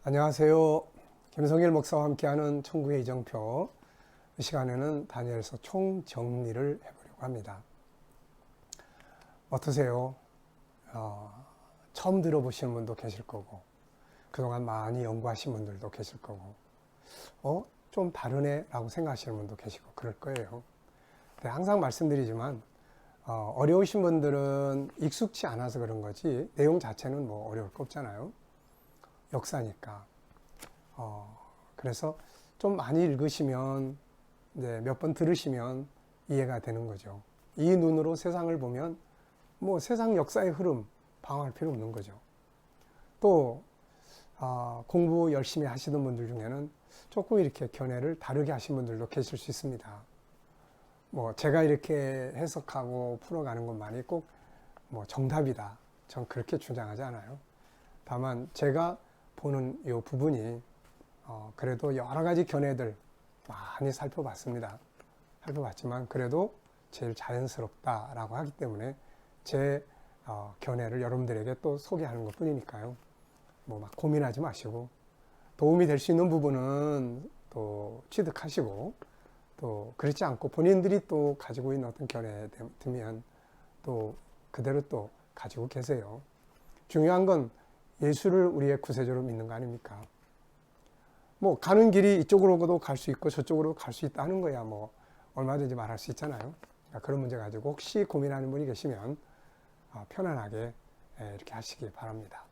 안녕하세요. 김성일 목사와 함께하는 천국의 이정표. 이 시간에는 다니엘서 총정리를 해보려고 합니다. 어떠세요? 처음 들어보시는 분도 계실 거고, 그동안 많이 연구하신 분들도 계실 거고, 좀 다르네 라고 생각하시는 분도 계시고 그럴 거예요. 근데 항상 말씀드리지만 어려우신 분들은 익숙치 않아서 그런 거지 내용 자체는 뭐 어려울 거 없잖아요. 역사니까. 그래서 좀 많이 읽으시면, 몇 번 들으시면 이해가 되는 거죠. 이 눈으로 세상을 보면 뭐 세상 역사의 흐름 방황할 필요 없는 거죠. 또 공부 열심히 하시는 분들 중에는 조금 이렇게 견해를 다르게 하신 분들도 계실 수 있습니다. 뭐 제가 이렇게 해석하고 풀어가는 것만이 꼭 뭐 정답이다, 전 그렇게 주장하지 않아요. 다만 제가 보는 이 부분이 그래도 여러 가지 견해들 많이 살펴봤습니다. 살펴봤지만 그래도 제일 자연스럽다라고 하기 때문에 제 견해를 여러분들에게 또 소개하는 것 뿐이니까요. 뭐 막 고민하지 마시고, 도움이 될 수 있는 부분은 또 취득하시고, 또 그렇지 않고 본인들이 또 가지고 있는 어떤 견해에 들면 또 그대로 또 가지고 계세요. 중요한 건 예수를 우리의 구세주로 믿는 거 아닙니까? 뭐 가는 길이 이쪽으로도 갈 수 있고 저쪽으로 갈 수 있다는 거야 뭐 얼마든지 말할 수 있잖아요. 그러니까 그런 문제 가지고 혹시 고민하는 분이 계시면 편안하게 이렇게 하시기 바랍니다.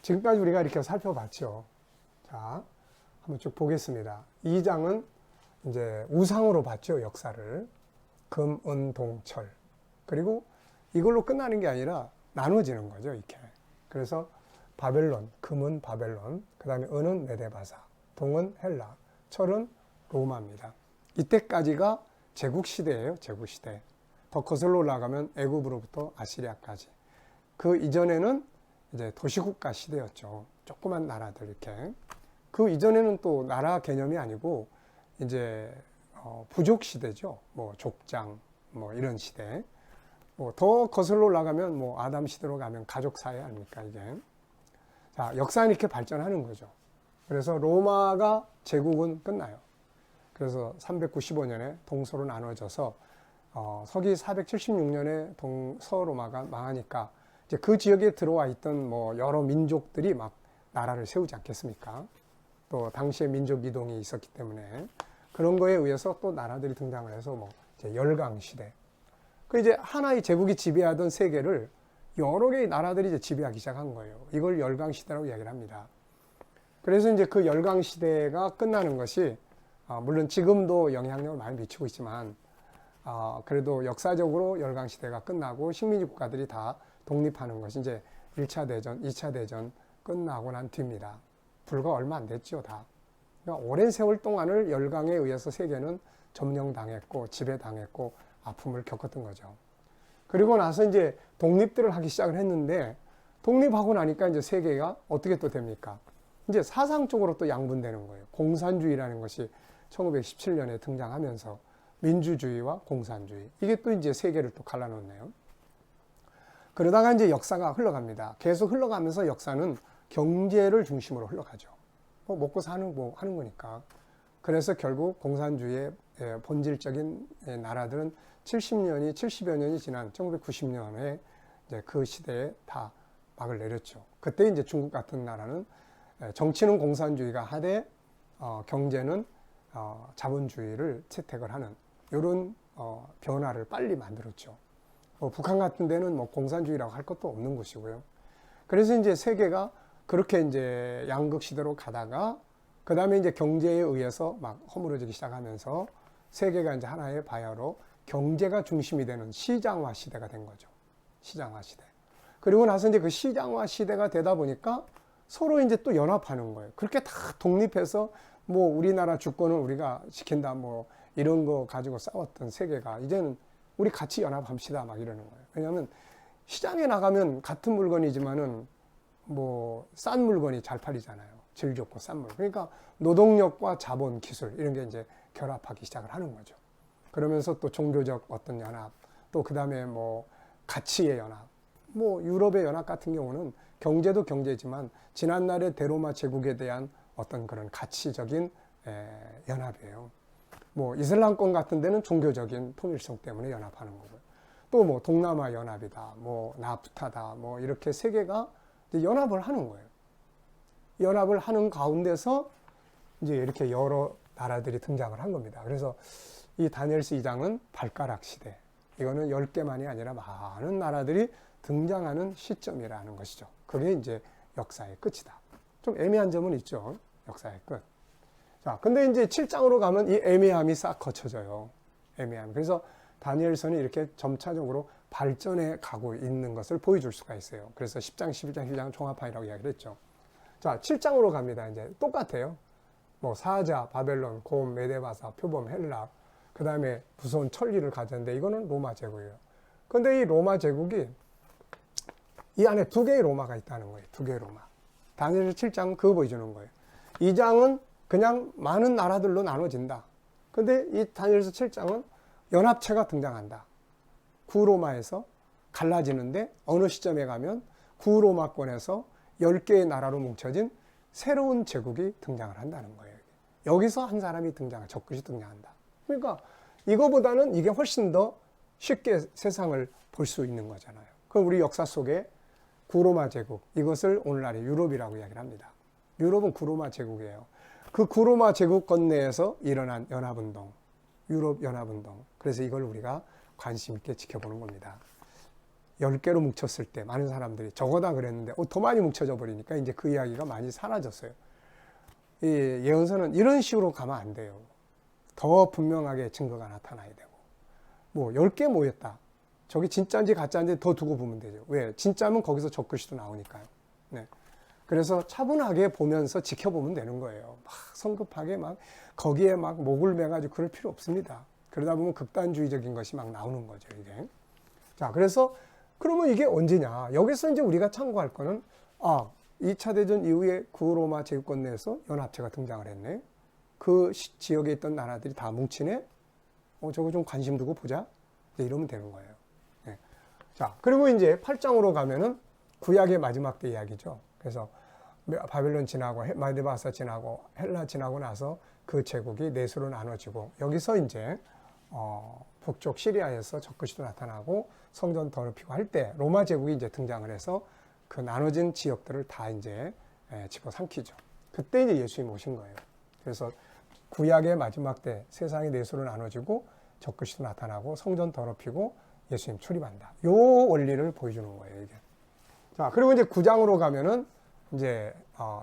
지금까지 우리가 이렇게 살펴봤죠. 자, 한번 쭉 보겠습니다. 2장은 이제 우상으로 봤죠, 역사를. 금, 은, 동, 철. 그리고 이걸로 끝나는 게 아니라 나눠지는 거죠, 이렇게. 그래서 바벨론, 금은 바벨론, 그 다음에 은은 메데바사, 동은 헬라, 철은 로마입니다. 이때까지가 제국시대예요, 제국시대. 더 거슬러 올라가면 애굽으로부터 아시리아까지. 그 이전에는 이제 도시국가 시대였죠. 조그만 나라들 이렇게. 그 이전에는 또 나라 개념이 아니고 이제 부족 시대죠. 뭐 족장, 뭐 이런 시대. 뭐 더 거슬러 올라가면 뭐 아담 시대로 가면 가족 사회 아닙니까 이게. 자, 역사는 이렇게 발전하는 거죠. 그래서 로마가 제국은 끝나요. 그래서 395년에 동서로 나눠져서 서기 476년에 동서로마가 망하니까 이제 그 지역에 들어와 있던 뭐 여러 민족들이 막 나라를 세우지 않겠습니까? 또 당시에 민족 이동이 있었기 때문에 그런 거에 의해서 또 나라들이 등장을 해서 뭐 이제 열강 시대. 그 이제 하나의 제국이 지배하던 세계를 여러 개의 나라들이 이제 지배하기 시작한 거예요. 이걸 열강 시대라고 이야기를 합니다. 그래서 이제 그 열강 시대가 끝나는 것이 물론 지금도 영향력을 많이 미치고 있지만 그래도 역사적으로 열강 시대가 끝나고 식민지 국가들이 다 독립하는 것이 이제 1차 대전, 2차 대전 끝나고 난 뒤입니다. 불과 얼마 안 됐죠, 다. 그러니까 오랜 세월 동안을 열강에 의해서 세계는 점령당했고 지배당했고 아픔을 겪었던 거죠. 그리고 나서 이제 독립들을 하기 시작을 했는데 독립하고 나니까 이제 세계가 어떻게 또 됩니까? 이제 사상적으로 또 양분되는 거예요. 공산주의라는 것이 1917년에 등장하면서 민주주의와 공산주의. 이게 또 이제 세계를 또 갈라놓네요. 그러다가 이제 역사가 흘러갑니다. 계속 흘러가면서 역사는 경제를 중심으로 흘러가죠. 뭐 먹고 사는 뭐 하는 거니까. 그래서 결국 공산주의의 본질적인 나라들은 70여 년이 지난 1990년에 이제 그 시대에 다 막을 내렸죠. 그때 이제 중국 같은 나라는 정치는 공산주의가 하되 경제는 자본주의를 채택을 하는 이런 변화를 빨리 만들었죠. 북한 같은 데는 뭐 공산주의라고 할 것도 없는 곳이고요. 그래서 이제 세계가 그렇게 이제 양극 시대로 가다가 그 다음에 이제 경제에 의해서 막 허물어지기 시작하면서 세계가 이제 하나의 바야로 경제가 중심이 되는 시장화 시대가 된 거죠. 시장화 시대. 그리고 나서 이제 그 시장화 시대가 되다 보니까 서로 이제 또 연합하는 거예요. 그렇게 다 독립해서 뭐 우리나라 주권을 우리가 지킨다 뭐 이런 거 가지고 싸웠던 세계가 이제는 우리 같이 연합합시다 막 이러는 거예요. 왜냐하면 시장에 나가면 같은 물건이지만은 뭐 싼 물건이 잘 팔리잖아요. 질 좋고 싼 물건. 그러니까 노동력과 자본, 기술 이런 게 이제 결합하기 시작을 하는 거죠. 그러면서 또 종교적 어떤 연합, 또 그 다음에 뭐 가치의 연합, 뭐 유럽의 연합 같은 경우는 경제도 경제지만 지난날의 대로마 제국에 대한 어떤 그런 가치적인 연합이에요. 뭐 이슬람권 같은 데는 종교적인 통일성 때문에 연합하는 거고요. 또 뭐 동남아 연합이다, 뭐 나프타다, 뭐 이렇게 세 개가 이제 연합을 하는 거예요. 연합을 하는 가운데서 이제 이렇게 여러 나라들이 등장을 한 겁니다. 그래서 이 다니엘서 2장은 발가락 시대. 이거는 10개만이 아니라 많은 나라들이 등장하는 시점이라는 것이죠. 그게 이제 역사의 끝이다. 좀 애매한 점은 있죠. 역사의 끝. 자, 근데 이제 7장으로 가면 이 애매함이 싹 거쳐져요. 애매함. 그래서 다니엘서는 이렇게 점차적으로 발전해 가고 있는 것을 보여줄 수가 있어요. 그래서 10장, 11장, 12장 종합판이라고 이야기를 했죠. 자, 7장으로 갑니다. 이제 똑같아요. 뭐 사자, 바벨론, 곰, 메데바사, 표범, 헬라, 그 다음에 무서운 천리를 가졌는데 이거는 로마 제국이에요. 근데 이 로마 제국이 이 안에 두 개의 로마가 있다는 거예요. 두 개의 로마. 다니엘 7장은 그거 보여주는 거예요. 2장은 그냥 많은 나라들로 나눠진다. 근데 이 다니엘서 7장은 연합체가 등장한다. 구로마에서 갈라지는데 어느 시점에 가면 구로마권에서 10개의 나라로 뭉쳐진 새로운 제국이 등장을 한다는 거예요. 여기서 한 사람이 적그리스도 등장한다. 그러니까 이거보다는 이게 훨씬 더 쉽게 세상을 볼 수 있는 거잖아요. 그럼 우리 역사 속에 구로마 제국, 이것을 오늘날의 유럽이라고 이야기를 합니다. 유럽은 구로마 제국이에요. 그 구로마 제국권 내에서 일어난 연합운동, 유럽 연합운동. 그래서 이걸 우리가 관심 있게 지켜보는 겁니다. 10개로 뭉쳤을 때 많은 사람들이 저거다 그랬는데 더 많이 뭉쳐져 버리니까 이제 그 이야기가 많이 사라졌어요. 이 예언서는 이런 식으로 가면 안 돼요. 더 분명하게 증거가 나타나야 되고. 뭐 10개 모였다. 저게 진짜인지 가짜인지 더 두고 보면 되죠. 왜? 진짜면 거기서 적그리스도 나오니까요. 네. 그래서 차분하게 보면서 지켜보면 되는 거예요. 막 성급하게 막 거기에 막 목을 매가지고 그럴 필요 없습니다. 그러다 보면 극단주의적인 것이 막 나오는 거죠, 이게. 자, 그래서 그러면 이게 언제냐? 여기서 이제 우리가 참고할 거는 2차 대전 이후에 구로마 제국권 내에서 연합체가 등장을 했네. 그 지역에 있던 나라들이 다 뭉치네. 저거 좀 관심 두고 보자. 이러면 되는 거예요. 네. 자, 그리고 이제 8장으로 가면은 구약의 마지막 때 이야기죠. 그래서 바벨론 지나고 마데바사 지나고 헬라 지나고 나서 그 제국이 넷으로 나눠지고 여기서 이제 북쪽 시리아에서 적그리스도 나타나고 성전 더럽히고 할 때 로마 제국이 이제 등장을 해서 그 나눠진 지역들을 다 이제 집어삼키죠. 그때 이제 예수님이 오신 거예요. 그래서 구약의 마지막 때 세상이 넷으로 나눠지고 적그리스도 나타나고 성전 더럽히고 예수님 출입한다. 요 원리를 보여주는 거예요, 이게. 자, 그리고 이제 9장으로 가면은 이제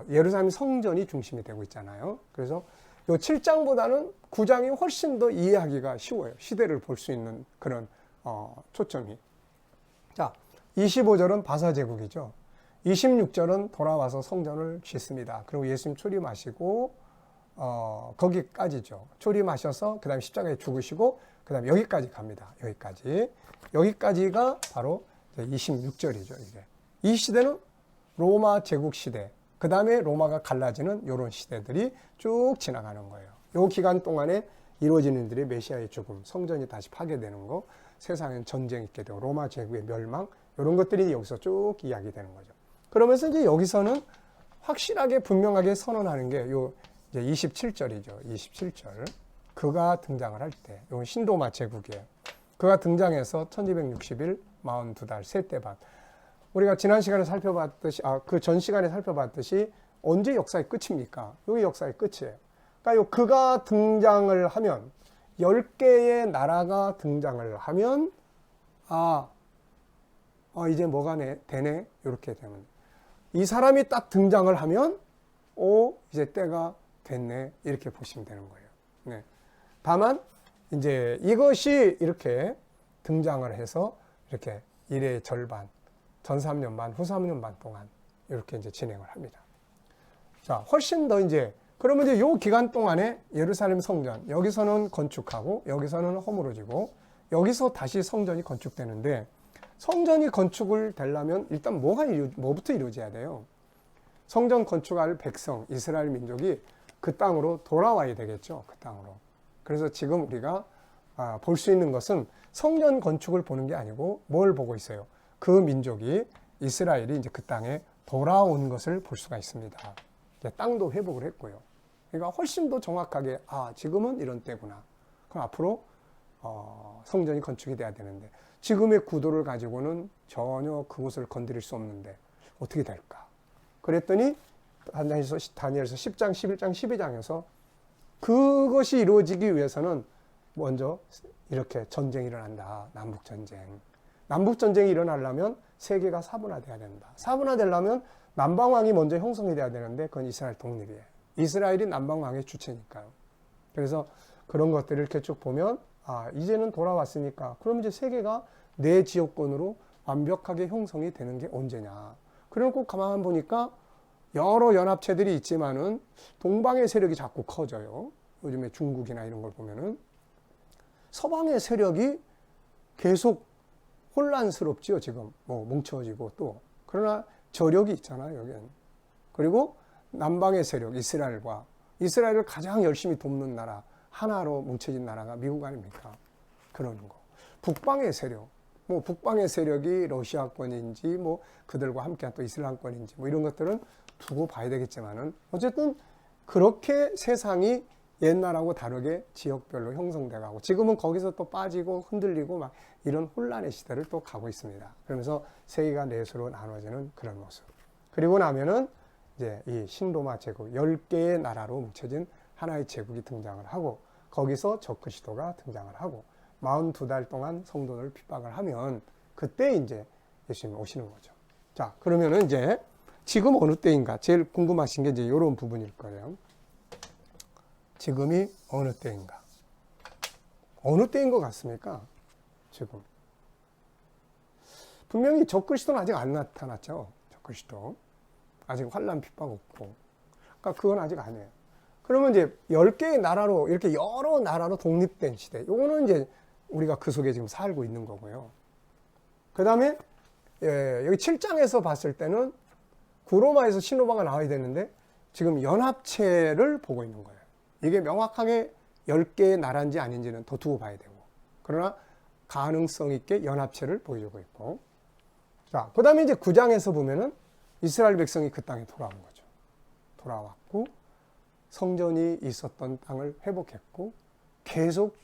예루살렘 성전이 중심이 되고 있잖아요. 그래서 요 7장보다는 9장이 훨씬 더 이해하기가 쉬워요. 시대를 볼 수 있는 그런 초점이. 자, 25절은 바사 제국이죠. 26절은 돌아와서 성전을 짓습니다. 그리고 예수님 출입하시고 거기까지죠. 출입하셔서 그다음에 십자가에 죽으시고 그다음에 여기까지 갑니다. 여기까지가 바로 26절이죠. 이게. 이 시대는 로마 제국 시대, 그 다음에 로마가 갈라지는 이런 시대들이 쭉 지나가는 거예요. 이 기간 동안에 이루어지는 일들이 메시아의 죽음, 성전이 다시 파괴되는 거, 세상엔 전쟁이 있게 되고 로마 제국의 멸망, 이런 것들이 여기서 쭉 이야기되는 거죠. 그러면서 이제 여기서는 확실하게 분명하게 선언하는 게 요 이제 27절이죠. 27절. 그가 등장을 할 때, 요 신로마 제국이에요. 그가 등장해서 1260일, 42달, 셋대 반. 우리가 지난 시간에 살펴봤듯이, 그 전 시간에 살펴봤듯이 언제 역사의 끝입니까? 여기 역사의 끝이에요. 그러니까 그가 등장을 하면, 10개의 나라가 등장을 하면, 이제 뭐가 되네? 이렇게 되면. 이 사람이 딱 등장을 하면, 이제 때가 됐네. 이렇게 보시면 되는 거예요. 네. 다만, 이제 이것이 이렇게 등장을 해서 이렇게 일의 절반, 전 3년 반, 후 3년 반 동안 이렇게 이제 진행을 합니다. 자, 훨씬 더 이제, 그러면 이제 요 기간 동안에 예루살렘 성전, 여기서는 건축하고, 여기서는 허물어지고, 여기서 다시 성전이 건축되는데, 성전이 건축을 되려면 일단 뭐부터 이루어져야 돼요? 성전 건축할 백성, 이스라엘 민족이 그 땅으로 돌아와야 되겠죠. 그 땅으로. 그래서 지금 우리가 볼 수 있는 것은 성전 건축을 보는 게 아니고 뭘 보고 있어요? 그 민족이, 이스라엘이 이제 그 땅에 돌아온 것을 볼 수가 있습니다. 땅도 회복을 했고요. 그러니까 훨씬 더 정확하게 지금은 이런 때구나. 그럼 앞으로 성전이 건축이 돼야 되는데 지금의 구도를 가지고는 전혀 그곳을 건드릴 수 없는데 어떻게 될까? 그랬더니 다니엘서 10장, 11장, 12장에서 그것이 이루어지기 위해서는 먼저 이렇게 전쟁이 일어난다. 남북전쟁. 남북전쟁이 일어나려면 세계가 사분화돼야 된다. 사분화되려면 남방왕이 먼저 형성이 돼야 되는데 그건 이스라엘 독립이에요. 이스라엘이 남방왕의 주체니까요. 그래서 그런 것들을 이렇게 쭉 보면 이제는 돌아왔으니까 그럼 이제 세계가 내 지역권으로 완벽하게 형성이 되는 게 언제냐. 그리고 가만 보니까 여러 연합체들이 있지만은 동방의 세력이 자꾸 커져요. 요즘에 중국이나 이런 걸 보면은 서방의 세력이 계속 혼란스럽지요. 지금 뭉쳐지고 또 그러나 저력이 있잖아요. 여기는. 그리고 남방의 세력 이스라엘을 가장 열심히 돕는 나라 하나로 뭉쳐진 나라가 미국 아닙니까? 그러는 거. 북방의 세력 북방의 세력이 러시아권인지 그들과 함께한 또 이슬람권인지 이런 것들은 두고 봐야 되겠지만은 어쨌든 그렇게 세상이 옛날하고 다르게 지역별로 형성돼 가고 지금은 거기서 또 빠지고 흔들리고 막 이런 혼란의 시대를 또 가고 있습니다. 그러면서 세계가 넷으로 나눠지는 그런 모습. 그리고 나면은 이제 이 신로마 제국 10개의 나라로 뭉쳐진 하나의 제국이 등장을 하고 거기서 적그리스도가 등장을 하고 42달 동안 성도를 핍박을 하면 그때 이제 예수님이 오시는 거죠. 자, 그러면은 이제 지금 어느 때인가? 제일 궁금하신 게 이제 이런 부분일 거예요. 지금이 어느 때인가? 어느 때인 것 같습니까? 지금. 분명히 적그리스도는 아직 안 나타났죠. 적그리스도. 아직 환난 핍박 없고. 그러니까 그건 아직 아니에요. 그러면 이제 10개의 나라로 이렇게 여러 나라로 독립된 시대. 요거는 이제 우리가 그 속에 지금 살고 있는 거고요. 그 다음에 여기 7장에서 봤을 때는 구로마에서 신로마가 나와야 되는데 지금 연합체를 보고 있는 거예요. 이게 명확하게 10개의 나라인지 아닌지는 더 두고 봐야 되고. 그러나 가능성 있게 연합체를 보여주고 있고. 자, 그 다음에 이제 9장에서 보면은 이스라엘 백성이 그 땅에 돌아온 거죠. 돌아왔고 성전이 있었던 땅을 회복했고 계속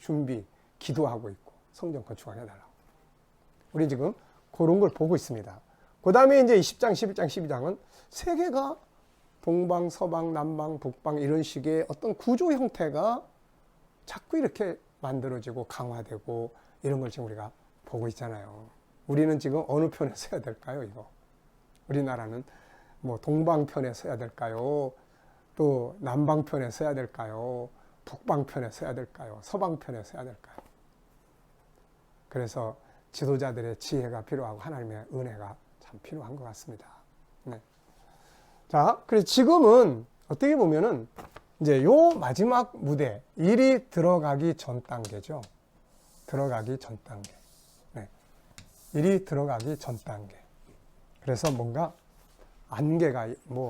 기도하고 있고 성전 건축하게 해달라고. 우리 지금 그런 걸 보고 있습니다. 그 다음에 이제 10장, 11장, 12장은 세계가 동방, 서방, 남방, 북방 이런 식의 어떤 구조 형태가 자꾸 이렇게 만들어지고 강화되고 이런 걸 지금 우리가 보고 있잖아요. 우리는 지금 어느 편에 서야 될까요, 이거? 우리나라는 동방편에 서야 될까요? 또 남방편에 서야 될까요? 북방편에 서야 될까요? 서방편에 서야 될까요? 그래서 지도자들의 지혜가 필요하고 하나님의 은혜가 참 필요한 것 같습니다. 네. 자, 그래서 지금은 어떻게 보면은 이제 요 마지막 무대, 일이 들어가기 전 단계죠. 들어가기 전 단계. 네. 일이 들어가기 전 단계. 그래서 뭔가 안개가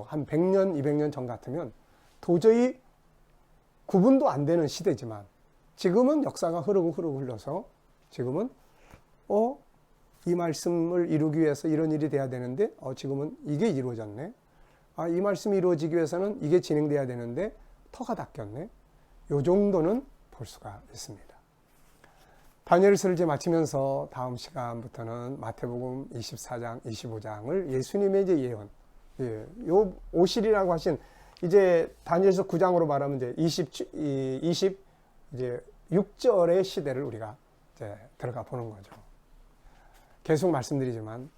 한 100년, 200년 전 같으면 도저히 구분도 안 되는 시대지만 지금은 역사가 흐르고 흘러서 지금은 이 말씀을 이루기 위해서 이런 일이 돼야 되는데 지금은 이게 이루어졌네. 이 말씀이 이루어지기 위해서는 이게 진행돼야 되는데 터가 닦였네. 요 정도는 볼 수가 있습니다. 다니엘서를 이제 마치면서 다음 시간부터는 마태복음 24장, 25장을 예수님의 이제 예언, 요 오실이라고 하신 이제 다니엘서 9장으로 말하면 이제 26절의 시대를 우리가 이제 들어가 보는 거죠. 계속 말씀드리지만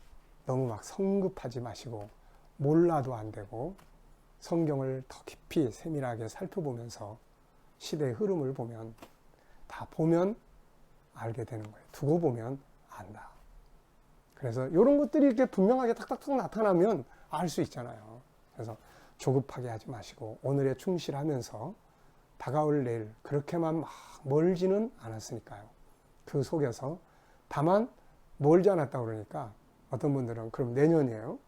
너무 막 성급하지 마시고 몰라도 안 되고 성경을 더 깊이 세밀하게 살펴보면서 시대의 흐름을 보면 다 보면 알게 되는 거예요. 두고 보면 안다. 그래서 이런 것들이 이렇게 분명하게 탁탁탁 나타나면 알 수 있잖아요. 그래서 조급하게 하지 마시고 오늘에 충실하면서 다가올 내일 그렇게만 막 멀지는 않았으니까요. 그 속에서 다만 멀지 않았다 그러니까 어떤 분들은 그럼 내년이에요?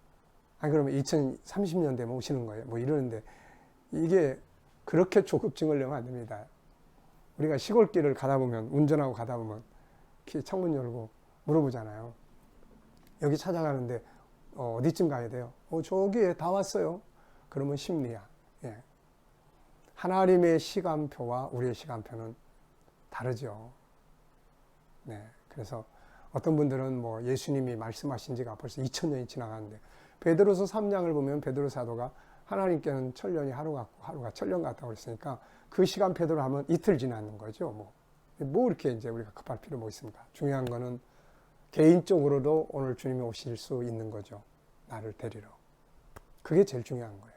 아니 그러면 2030년 되면 오시는 거예요? 이러는데 이게 그렇게 조급증을 내면 안 됩니다. 우리가 시골길을 가다 보면 운전하고 가다 보면 창문 열고 물어보잖아요. 여기 찾아가는데 어디쯤 가야 돼요? 저기에 다 왔어요. 그러면 심리야. 예. 하나님의 시간표와 우리의 시간표는 다르죠. 네. 그래서 어떤 분들은 뭐 예수님이 말씀하신 지가 벌써 2000년이 지나갔는데, 베드로서 3장을 보면 베드로 사도가 하나님께는 천년이 하루 같고 하루가 천년 같다고 그랬으니까 그 시간표대로 하면 이틀 지나는 거죠. 뭐 이렇게 이제 우리가 급할 필요 뭐 있습니까? 중요한 거는 개인적으로도 오늘 주님이 오실 수 있는 거죠. 나를 데리러. 그게 제일 중요한 거예요.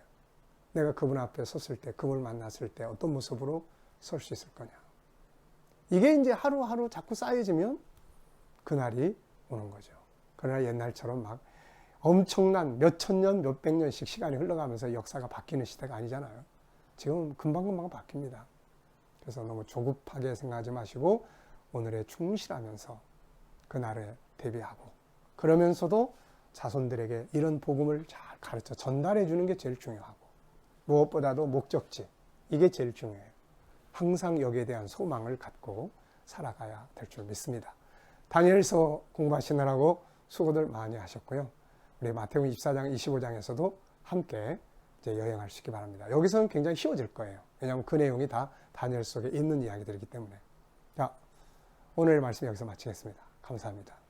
내가 그분 앞에 섰을 때, 그분을 만났을 때 어떤 모습으로 설 수 있을 거냐. 이게 이제 하루하루 자꾸 쌓여지면 그날이 오는 거죠. 그러나 옛날처럼 막 엄청난 몇천 년, 몇백 년씩 시간이 흘러가면서 역사가 바뀌는 시대가 아니잖아요. 지금 금방금방 바뀝니다. 그래서 너무 조급하게 생각하지 마시고 오늘에 충실하면서 그날에 대비하고, 그러면서도 자손들에게 이런 복음을 잘 가르쳐 전달해 주는 게 제일 중요하고, 무엇보다도 목적지, 이게 제일 중요해요. 항상 여기에 대한 소망을 갖고 살아가야 될 줄 믿습니다. 다니엘서 공부하시느라고 수고들 많이 하셨고요. 우리 마태복음 24장, 25장에서도 함께 이제 여행할 수 있기 바랍니다. 여기서는 굉장히 쉬워질 거예요. 왜냐하면 그 내용이 다 다니엘 속에 있는 이야기들이기 때문에. 자, 오늘 말씀 여기서 마치겠습니다. 감사합니다.